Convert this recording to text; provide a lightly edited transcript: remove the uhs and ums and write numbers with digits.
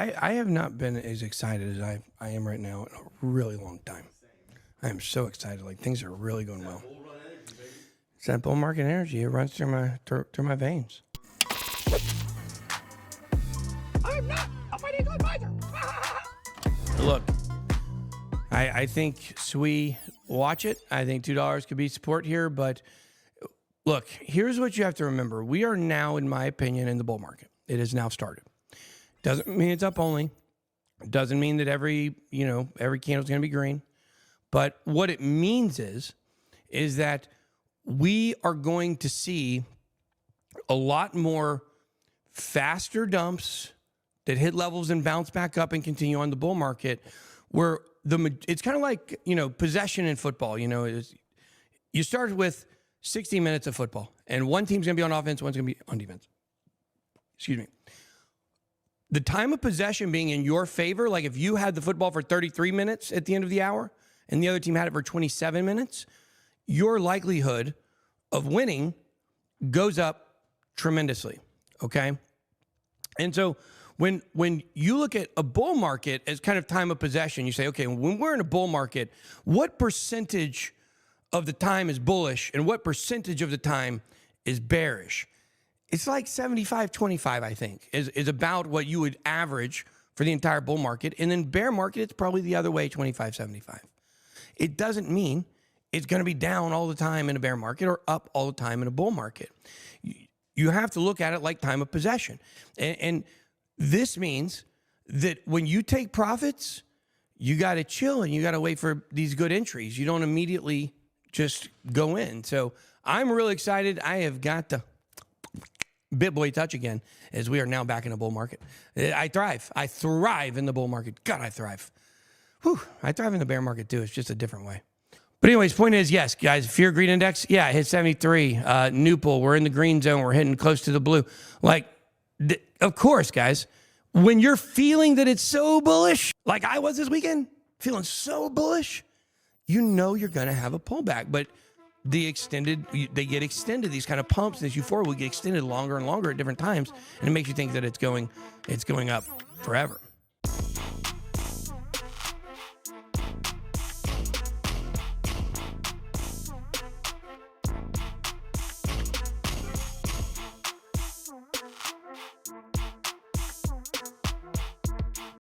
I have not been as excited as I am right now in a really long time. I am so excited. Like, things are really going well. It's that bull market energy. It runs through my veins. I'm not a financial advisor. Look, I think SWE, watch it. I think $2 could be support here. But look, here's what you have to remember. We are now, in my opinion, in the bull market. It has now started. Doesn't mean it's up only. Doesn't mean that every candle is going to be green. But what it means is that we are going to see a lot more faster dumps that hit levels and bounce back up and continue on the bull market, where it's kind of like, possession in football. You start with 60 minutes of football, and one team's going to be on offense, one's going to be on defense. Excuse me. The time of possession being in your favor, like if you had the football for 33 minutes at the end of the hour and the other team had it for 27 minutes, your likelihood of winning goes up tremendously, okay? And so when you look at a bull market as kind of time of possession, you say, okay, when we're in a bull market, what percentage of the time is bullish and what percentage of the time is bearish? It's like 75-25, I think, is about what you would average for the entire bull market. And then bear market, it's probably the other way, 25-75. It doesn't mean it's going to be down all the time in a bear market or up all the time in a bull market. You have to look at it like time of possession. And this means that when you take profits, you got to chill and you got to wait for these good entries. You don't immediately just go in. So I'm really excited. I have got the BitBoy touch again, as we are now back in a bull market. I thrive. I thrive in the bull market. God, I thrive. Whew, I thrive in the bear market too. It's just a different way. But anyways, point is, yes, guys, Fear Greed Index, yeah, it hit 73. Newport, we're in the green zone. We're hitting close to the blue. Like, of course, guys, when you're feeling that it's so bullish, like I was this weekend, feeling so bullish, you're going to have a pullback. But they get extended, these kind of pumps, this euphoria will get extended longer and longer at different times, and it makes you think that it's going up forever.